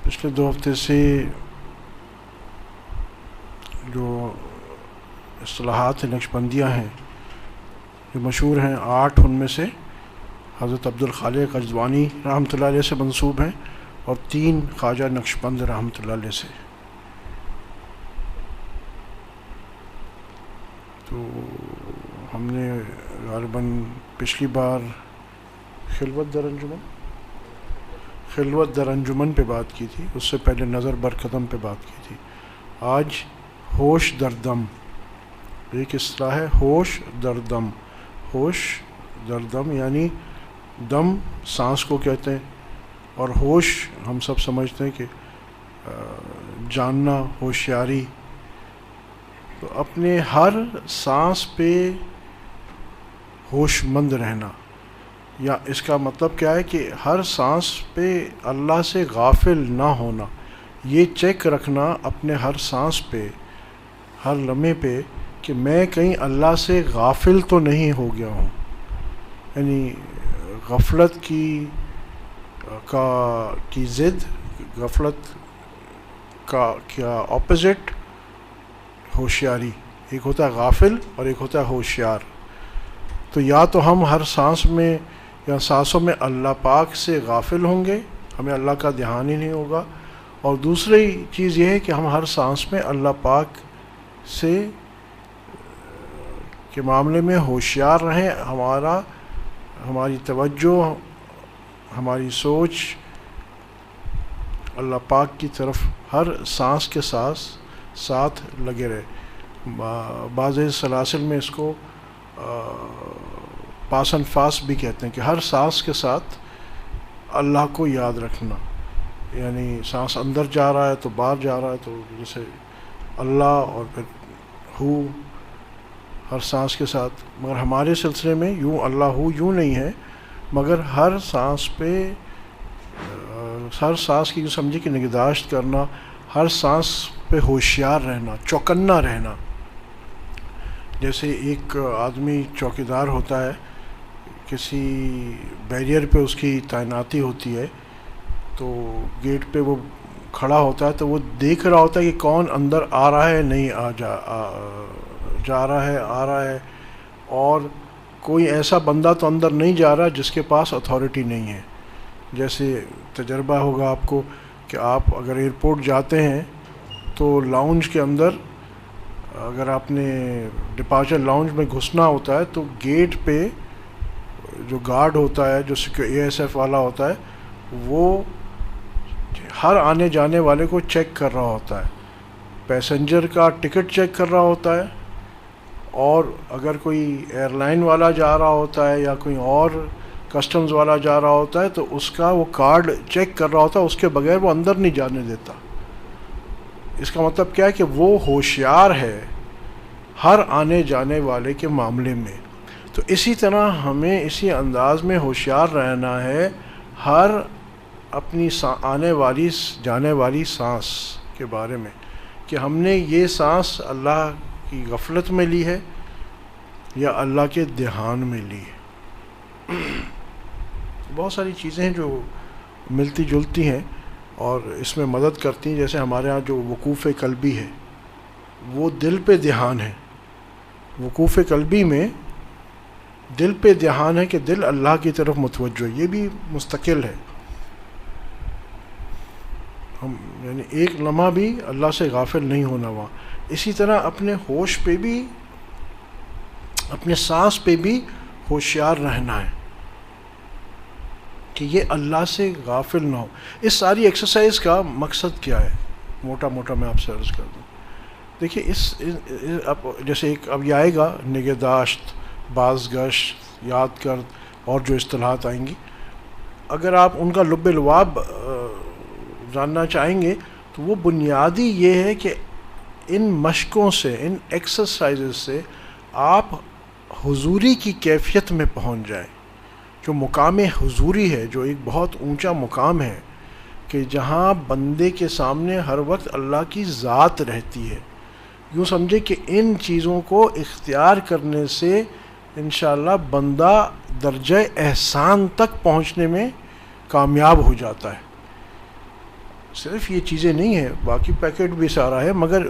پچھلے 2 ہفتے سے جو اصطلاحات ہیں، نقشبندیاں ہیں جو مشہور ہیں، 8 ان میں سے حضرت عبدالخالق اجزوانی رحمۃ اللہ علیہ سے منسوب ہیں اور 3 خواجہ نقشبند رحمۃ اللہ علیہ سے. تو ہم نے غالباً پچھلی بار خلوت در انجمن پہ بات کی تھی، اس سے پہلے نظر بر قدم پہ بات کی تھی. آج ہوش در دم، ایک اصطلاح ہے ہوش در دم. ہوش در دم یعنی دم سانس کو کہتے ہیں، اور ہوش ہم سب سمجھتے ہیں کہ جاننا، ہوشیاری. تو اپنے ہر سانس پہ ہوش مند رہنا، یا اس کا مطلب کیا ہے کہ ہر سانس پہ اللہ سے غافل نہ ہونا. یہ چیک رکھنا اپنے ہر سانس پہ، ہر لمحے پہ کہ میں کہیں اللہ سے غافل تو نہیں ہو گیا ہوں. یعنی غفلت کی ضد، غفلت کا کیا اپوزٹ؟ ہوشیاری. ایک ہوتا ہے غافل اور ایک ہوتا ہے ہوشیار. تو یا تو ہم ہر سانس میں یا سانسوں میں اللہ پاک سے غافل ہوں گے، ہمیں اللہ کا دھیان ہی نہیں ہوگا، اور دوسری چیز یہ ہے کہ ہم ہر سانس میں اللہ پاک سے کے معاملے میں ہوشیار رہیں. ہماری توجہ، ہماری سوچ اللہ پاک کی طرف ہر سانس کے ساتھ لگے رہے. بعض سلاسل میں اس کو پاس ان فاس بھی کہتے ہیں کہ ہر سانس کے ساتھ اللہ کو یاد رکھنا. یعنی سانس اندر جا رہا ہے تو باہر جا رہا ہے، تو جیسے اللہ اور پھر ہو ہر سانس کے ساتھ. مگر ہمارے سلسلے میں یوں اللہ ہو یوں نہیں ہے، مگر ہر سانس پہ ہر سانس کی جو سمجھے کہ نگہداشت کرنا، ہر سانس پہ ہوشیار رہنا، چوکنا رہنا. جیسے ایک آدمی چوکیدار ہوتا ہے، کسی بیریئر پہ اس کی تعیناتی ہوتی ہے، تو گیٹ پہ وہ کھڑا ہوتا ہے تو وہ دیکھ رہا ہوتا ہے کہ کون اندر آ رہا ہے، نہیں جا رہا ہے، آ رہا ہے، اور کوئی ایسا بندہ تو اندر نہیں جا رہا جس کے پاس اتھارٹی نہیں ہے. جیسے تجربہ ہوگا آپ کو کہ آپ اگر ایئرپورٹ جاتے ہیں تو لاؤنج کے اندر اگر آپ نے ڈپارچر لاؤنج میں گھسنا ہوتا ہے تو گیٹ پہ جو گارڈ ہوتا ہے، جو اے ایس ایف والا ہوتا ہے، وہ ہر آنے جانے والے کو چیک کر رہا ہوتا ہے. پیسنجر کا ٹکٹ چیک کر رہا ہوتا ہے، اور اگر کوئی ایئر لائن والا جا رہا ہوتا ہے یا کوئی اور کسٹمز والا جا رہا ہوتا ہے تو اس کا وہ کارڈ چیک کر رہا ہوتا ہے، اس کے بغیر وہ اندر نہیں جانے دیتا. اس کا مطلب کیا ہے کہ وہ ہوشیار ہے ہر آنے جانے والے کے معاملے میں. تو اسی طرح ہمیں اسی انداز میں ہوشیار رہنا ہے ہر اپنی آنے والی جانے والی سانس کے بارے میں، کہ ہم نے یہ سانس اللہ کی غفلت میں لی ہے یا اللہ کے دھیان میں لی ہے. بہت ساری چیزیں ہیں جو ملتی جلتی ہیں اور اس میں مدد کرتی ہیں. جیسے ہمارے ہاں جو وقوف قلبی ہے وہ دل پہ دھیان ہے. وقوف قلبی میں دل پہ دھیان ہے کہ دل اللہ کی طرف متوجہ ہے. یہ بھی مستقل ہے. ہم یعنی ایک لمحہ بھی اللہ سے غافل نہیں ہونا وہاں. اسی طرح اپنے ہوش پہ بھی، اپنے سانس پہ بھی ہوشیار رہنا ہے کہ یہ اللہ سے غافل نہ ہو. اس ساری ایکسرسائز کا مقصد کیا ہے؟ موٹا موٹا میں آپ سے عرض کر دوں. دیکھیے جیسے ایک اب یہ آئے گا نگہداشت، بازگشت، یاد کرد اور جو اصطلاحات آئیں گی، اگر آپ ان کا لب لباب جاننا چاہیں گے تو وہ بنیادی یہ ہے کہ ان مشقوں سے، ان ایکسرسائزز سے آپ حضوری کی کیفیت میں پہنچ جائیں. جو مقام حضوری ہے، جو ایک بہت اونچا مقام ہے کہ جہاں بندے کے سامنے ہر وقت اللہ کی ذات رہتی ہے. یوں سمجھے کہ ان چیزوں کو اختیار کرنے سے انشاءاللہ بندہ درجہ احسان تک پہنچنے میں کامیاب ہو جاتا ہے. صرف یہ چیزیں نہیں ہیں، باقی پیکٹ بھی سارا ہے، مگر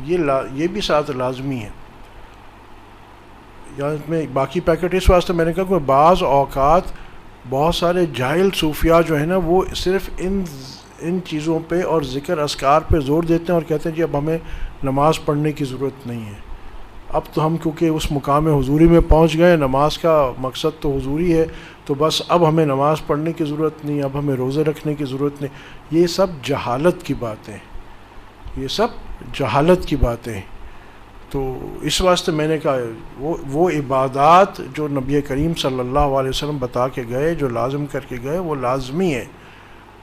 یہ بھی ساتھ لازمی ہے. یا میں باقی پیکٹ اس واسطے میں نے کہا کہ بعض اوقات بہت سارے جاہل صوفیاء جو ہیں نا وہ صرف ان چیزوں پہ اور ذکر اذکار پہ زور دیتے ہیں اور کہتے ہیں جی اب ہمیں نماز پڑھنے کی ضرورت نہیں ہے. اب تو ہم کیونکہ اس مقام حضوری میں پہنچ گئے، نماز کا مقصد تو حضوری ہے، تو بس اب ہمیں نماز پڑھنے کی ضرورت نہیں، اب ہمیں روزے رکھنے کی ضرورت نہیں. یہ سب جہالت کی باتیں، یہ سب جہالت کی باتیں. تو اس واسطے میں نے کہا وہ عبادات جو نبی کریم صلی اللہ علیہ وسلم بتا کے گئے، جو لازم کر کے گئے، وہ لازمی ہے.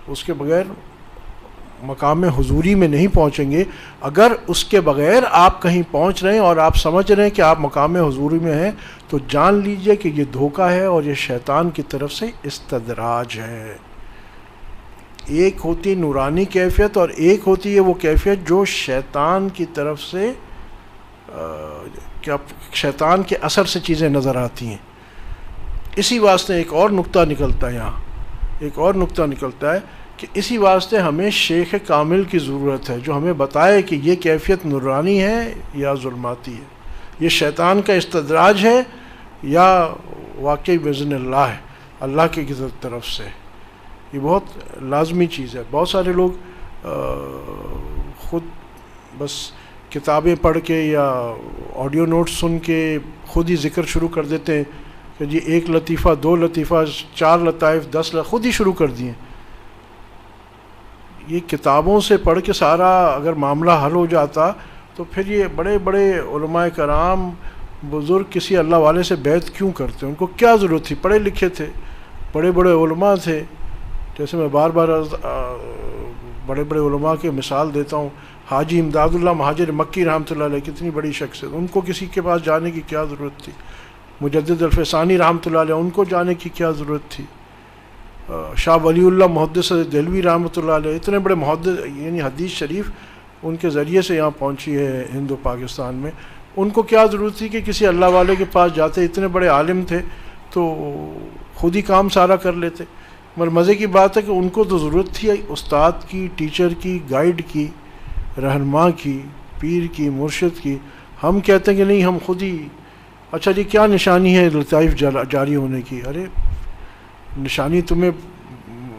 اس کے بغیر مقام حضوری میں نہیں پہنچیں گے. اگر اس کے بغیر آپ کہیں پہنچ رہے ہیں اور آپ سمجھ رہے ہیں کہ آپ مقام حضوری میں ہیں تو جان لیجئے کہ یہ دھوکہ ہے اور یہ شیطان کی طرف سے استدراج ہے. ایک ہوتی نورانی کیفیت اور ایک ہوتی ہے وہ کیفیت جو شیطان کی طرف سے کیا شیطان کے اثر سے چیزیں نظر آتی ہیں. اسی واسطے ایک اور نقطہ نکلتا ہے، یہاں ایک اور نقطہ نکلتا ہے کہ اسی واسطے ہمیں شیخ کامل کی ضرورت ہے جو ہمیں بتائے کہ یہ کیفیت نورانی ہے یا ظلماتی ہے، یہ شیطان کا استدراج ہے یا واقعی بإذن اللہ ہے، اللہ کی طرف سے. یہ بہت لازمی چیز ہے. بہت سارے لوگ خود بس کتابیں پڑھ کے یا آڈیو نوٹ سن کے خود ہی ذکر شروع کر دیتے ہیں کہ جی 1 لطیفہ 2 لطیفہ 4 لطائف 10 خود ہی شروع کر دیے. یہ کتابوں سے پڑھ کے سارا اگر معاملہ حل ہو جاتا تو پھر یہ بڑے بڑے علماء کرام بزرگ کسی اللہ والے سے بیعت کیوں کرتے؟ ان کو کیا ضرورت تھی؟ پڑھے لکھے تھے، بڑے بڑے علماء تھے. جیسے میں بار بار بڑے بڑے علماء کے مثال دیتا ہوں، حاجی امداد اللہ مہاجر مکی رحمۃ اللہ علیہ، کتنی بڑی شخصیت، ان کو کسی کے پاس جانے کی کیا ضرورت تھی؟ مجدد الفسانی رحمۃ اللہ علیہ، ان کو جانے کی کیا ضرورت تھی؟ شاہ ولی اللہ محدث دہلوی رحمۃ اللہ علیہ، اتنے بڑے محدث، یعنی حدیث شریف ان کے ذریعے سے یہاں پہنچی ہے ہند و پاکستان میں. ان کو کیا ضرورت تھی کہ کسی اللہ والے کے پاس جاتے؟ اتنے بڑے عالم تھے تو خود ہی کام سارا کر لیتے. مگر مزے کی بات ہے کہ ان کو تو ضرورت تھی استاد کی، ٹیچر کی، گائیڈ کی، رہنما کی، پیر کی، مرشد کی. ہم کہتے ہیں کہ نہیں، ہم خود ہی. اچھا جی کیا نشانی ہے لطائف جاری ہونے کی؟ ارے نشانی تمہیں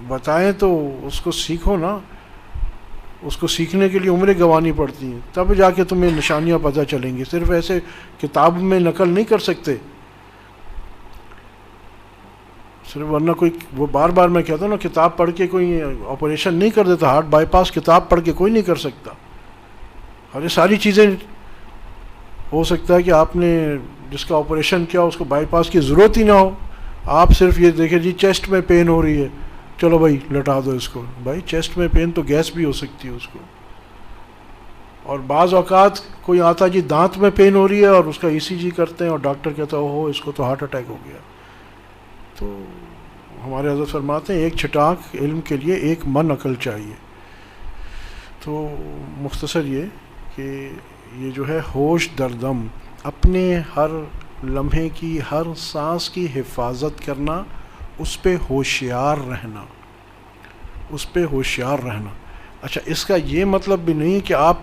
بتائیں تو اس کو سیکھو نا. اس کو سیکھنے کے لیے عمریں گنوانی پڑتی ہیں، تب جا کے تمہیں نشانیاں پتہ چلیں گی. صرف ایسے کتاب میں نقل نہیں کر سکتے صرف، ورنہ کوئی وہ بار بار میں کہتا ہوں نا، کتاب پڑھ کے کوئی آپریشن نہیں کر دیتا. ہارٹ بائی پاس کتاب پڑھ کے کوئی نہیں کر سکتا. ارے ساری چیزیں ہو سکتا ہے کہ آپ نے جس کا آپریشن کیا اس کو بائی پاس کی ضرورت ہی نہ ہو. آپ صرف یہ دیکھیں جی چیسٹ میں پین ہو رہی ہے، چلو بھائی لٹا دو اس کو. بھائی چیسٹ میں پین تو گیس بھی ہو سکتی ہے اس کو. اور بعض اوقات کوئی آتا جی دانت میں پین ہو رہی ہے اور اس کا ECG کرتے ہیں اور ڈاکٹر کہتا ہے اوہ اس کو تو ہارٹ اٹیک ہو گیا. تو ہمارے حضرت فرماتے ہیں ایک چھٹاک علم کے لیے 1 من عقل چاہیے. تو مختصر یہ کہ یہ جو ہے ہوش دردم، اپنے ہر لمحے کی، ہر سانس کی حفاظت کرنا، اس پہ ہوشیار رہنا، اس پہ ہوشیار رہنا. اچھا اس کا یہ مطلب بھی نہیں کہ آپ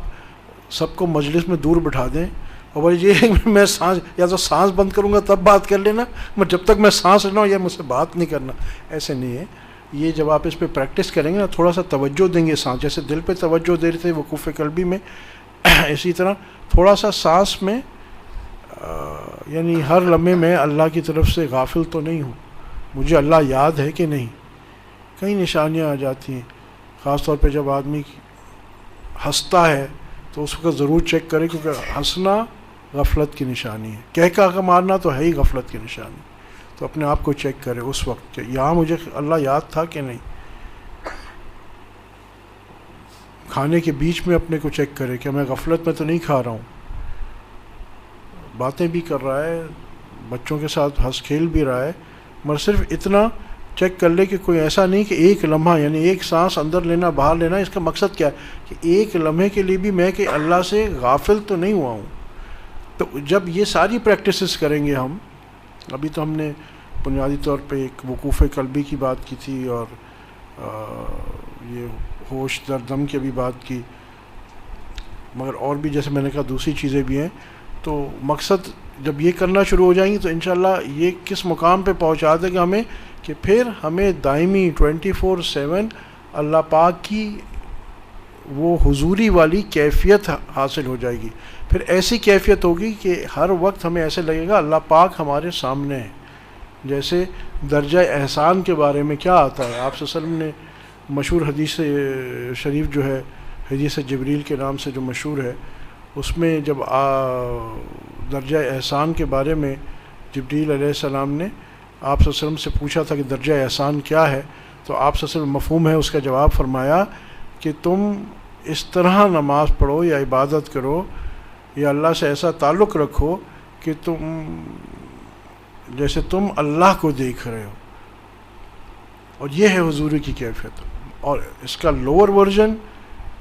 سب کو مجلس میں دور بٹھا دیں اور بھائی یہ میں سانس یا تو سانس بند کروں گا تب بات کر لینا، میں جب تک میں سانس لینا ہوں یا مجھ سے بات نہیں کرنا. ایسے نہیں ہے. یہ جب آپ اس پہ پریکٹس کریں گے نا، تھوڑا سا توجہ دیں گے سانس، جیسے دل پہ توجہ دے رہے تھے وقوف قلبی میں، اسی طرح تھوڑا سا سانس میں، یعنی ہر لمحے میں اللہ کی طرف سے غافل تو نہیں ہوں، مجھے اللہ یاد ہے کہ نہیں. کئی نشانیاں آ جاتی ہیں، خاص طور پہ جب آدمی ہنستا ہے تو اس وقت ضرور چیک کرے، کیونکہ ہنسنا غفلت کی نشانی ہے. کہہ مارنا تو ہے ہی غفلت کی نشانی. تو اپنے آپ کو چیک کرے اس وقت کہ یہاں مجھے اللہ یاد تھا کہ نہیں. کھانے کے بیچ میں اپنے کو چیک کرے کہ میں غفلت میں تو نہیں کھا رہا ہوں. باتیں بھی کر رہا ہے، بچوں کے ساتھ ہنس کھیل بھی رہا ہے، مگر صرف اتنا چیک کر لے کہ کوئی ایسا نہیں کہ ایک لمحہ، یعنی ایک سانس اندر لینا باہر لینا، اس کا مقصد کیا ہے کہ ایک لمحے کے لیے بھی میں کہ اللہ سے غافل تو نہیں ہوا ہوں. تو جب یہ ساری پریکٹسز کریں گے ہم، ابھی تو ہم نے بنیادی طور پہ ایک وقوف قلبی کی بات کی تھی اور یہ ہوش در دم کی بھی بات کی، مگر اور بھی جیسے میں نے کہا دوسری چیزیں بھی ہیں. تو مقصد جب یہ کرنا شروع ہو جائیں گی تو انشاءاللہ یہ کس مقام پہ پہنچا دے گا ہمیں کہ پھر ہمیں دائمی 24/7 اللہ پاک کی وہ حضوری والی کیفیت حاصل ہو جائے گی. پھر ایسی کیفیت ہوگی کہ ہر وقت ہمیں ایسے لگے گا اللہ پاک ہمارے سامنے ہے. جیسے درجہ احسان کے بارے میں کیا آتا ہے، آپ صلی اللہ علیہ وسلم نے مشہور حدیث شریف جو ہے، حدیث جبریل کے نام سے جو مشہور ہے، اس میں جب درجہ احسان کے بارے میں جبریل علیہ السلام نے آپ صلی اللہ علیہ وسلم سے پوچھا تھا کہ درجہ احسان کیا ہے، تو آپ صلی اللہ علیہ وسلم مفہوم ہے اس کا جواب فرمایا کہ تم اس طرح نماز پڑھو یا عبادت کرو یا اللہ سے ایسا تعلق رکھو کہ جیسے تم اللہ کو دیکھ رہے ہو. اور یہ ہے حضوری کی کیفیت. اور اس کا لوور ورژن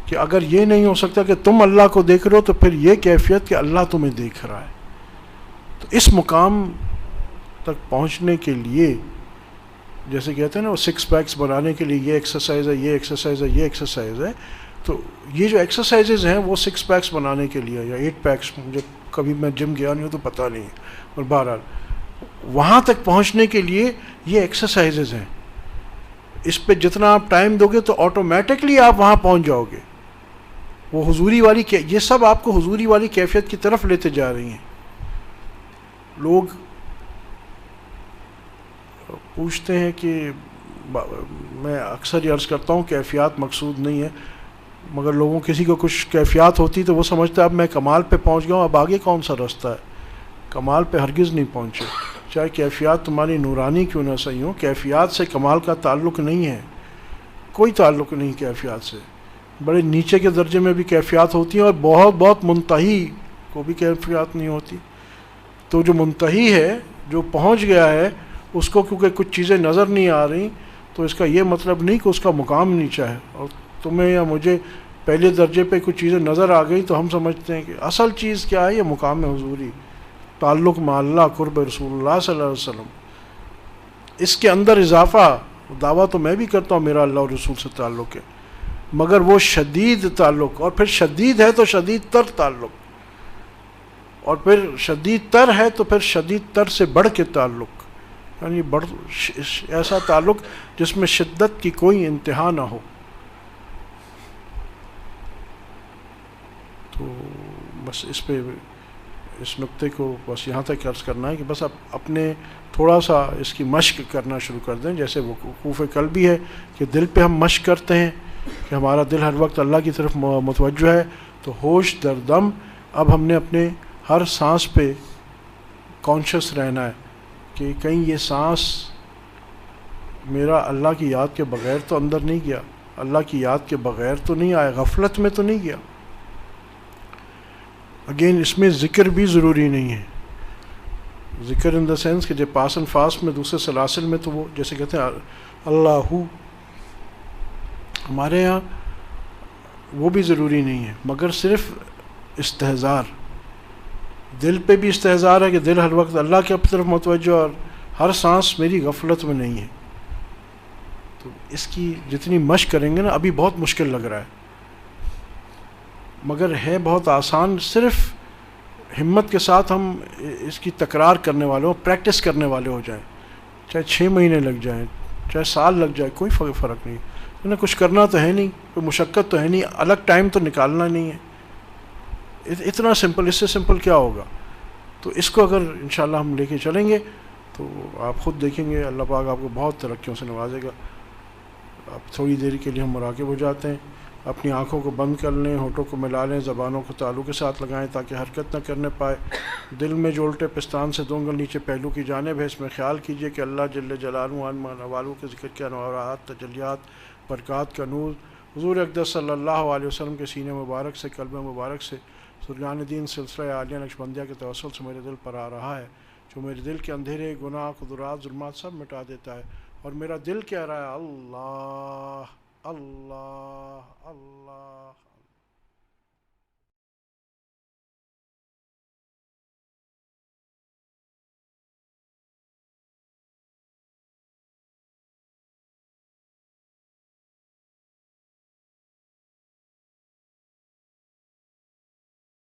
کہ اگر یہ نہیں ہو سکتا کہ تم اللہ کو دیکھ رہے ہو تو پھر یہ کیفیت کہ اللہ تمہیں دیکھ رہا ہے. تو اس مقام تک پہنچنے کے لیے جیسے کہتے ہیں نا وہ 6 پیکس بنانے کے لیے یہ ایکسرسائز ہے، یہ ایکسرسائز ہے، یہ ایکسرسائز ہے. تو یہ جو ایکسرسائزز ہیں وہ 6 پیکس بنانے کے لیے یا 8 پیکس، مجھے کبھی میں جم گیا نہیں ہوں تو پتہ نہیں ہے، اور بہرحال وہاں تک پہنچنے کے لیے یہ ایکسرسائزز ہیں. اس پہ جتنا آپ ٹائم دو گے تو آٹومیٹکلی آپ وہاں پہنچ جاؤ گے. وہ حضوری والی یہ سب آپ کو حضوری والی کیفیت کی طرف لیتے جا رہی ہیں. لوگ پوچھتے ہیں کہ میں اکثر یہ عرض کرتا ہوں کیفیات مقصود نہیں ہے، مگر لوگوں کسی کو کچھ کیفیات ہوتی تو وہ سمجھتا ہے اب میں کمال پہ پہنچ گیا ہوں، اب آگے کون سا رستہ ہے. کمال پہ ہرگز نہیں پہنچے، چاہے کیفیات تمہاری نورانی کیوں نہ صحیح ہو. کیفیات سے کمال کا تعلق نہیں ہے، کوئی تعلق نہیں کیفیات سے. بڑے نیچے کے درجے میں بھی کیفیات ہوتی ہیں اور بہت بہت منتہی کو بھی کیفیات نہیں ہوتی. تو جو منتہی ہے، جو پہنچ گیا ہے، اس کو کیونکہ کچھ چیزیں نظر نہیں آ رہی تو اس کا یہ مطلب نہیں کہ اس کا مقام نیچا ہے. اور تمہیں یا مجھے پہلے درجے پہ کچھ چیزیں نظر آ گئی تو ہم سمجھتے ہیں کہ اصل چیز کیا ہے، یہ مقام حضوری، تعلق مع اللہ، قرب رسول اللہ صلی اللہ علیہ وسلم. اس کے اندر اضافہ دعویٰ تو میں بھی کرتا ہوں میرا اللہ اور رسول سے تعلق ہے، مگر وہ شدید تعلق، اور پھر شدید ہے تو شدید تر تعلق، اور پھر شدید تر ہے تو پھر شدید تر سے بڑھ کے تعلق، یعنی ایسا تعلق جس میں شدت کی کوئی انتہا نہ ہو. تو بس اس نقطے کو بس یہاں تک عرض کرنا ہے کہ بس آپ اپنے تھوڑا سا اس کی مشق کرنا شروع کر دیں. جیسے وقوف قلبی ہے کہ دل پہ ہم مشق کرتے ہیں کہ ہمارا دل ہر وقت اللہ کی طرف متوجہ ہے، تو ہوش در دم اب ہم نے اپنے ہر سانس پہ کانشیس رہنا ہے کہ کہیں یہ سانس میرا اللہ کی یاد کے بغیر تو اندر نہیں گیا، اللہ کی یاد کے بغیر تو نہیں آیا، غفلت میں تو نہیں گیا. اگین اس میں ذکر بھی ضروری نہیں ہے. ذکر ان دا سینس کہ جب پاس اینڈ فاسٹ میں دوسرے سلاسل میں تو وہ جیسے کہتے ہیں اللہ، ہمارے یہاں وہ بھی ضروری نہیں ہے، مگر صرف استحضار، دل پہ بھی استحضار ہے کہ دل ہر وقت اللہ کی طرف متوجہ اور ہر سانس میری غفلت میں نہیں ہے. تو اس کی جتنی مشق کریں گے نا، ابھی بہت مشکل لگ رہا ہے مگر ہے بہت آسان. صرف ہمت کے ساتھ ہم اس کی تکرار کرنے والے ہوں، پریکٹس کرنے والے ہو جائیں، چاہے 6 مہینے لگ جائیں، چاہے سال لگ جائے، کوئی فرق نہیں. انہیں کچھ کرنا تو ہے نہیں، کوئی مشقت تو ہے نہیں، الگ ٹائم تو نکالنا نہیں ہے. اتنا سمپل، اس سے سمپل کیا ہوگا. تو اس کو اگر انشاءاللہ ہم لے کے چلیں گے تو آپ خود دیکھیں گے اللہ پاک آپ کو بہت ترقیوں سے نوازے گا. آپ تھوڑی دیر کے لیے ہم مراقب ہو جاتے ہیں، اپنی آنکھوں کو بند کر لیں، ہونٹوں کو ملا لیں، زبانوں کو تالو کے ساتھ لگائیں تاکہ حرکت نہ کرنے پائے. دل میں جو الٹے پستان سے 2 انگل نیچے پہلو کی جانب ہے، اس میں خیال کیجئے کہ اللہ جل جلالہ عنوان والوں کے ذکر کے انوارات، تجلیات، برکات کا نور حضور اقدس صلی اللہ علیہ وسلم کے سینے مبارک سے، قلب مبارک سے، سرجان دین سلسلہ عالیہ نقشبندیہ کے توسل سے میرے دل پر آ رہا ہے، جو میرے دل کے اندھیرے، گناہ، قدرات، ظلمات سب مٹا دیتا ہے. اور میرا دل کہہ رہا ہے اللہ اللہ اللہ.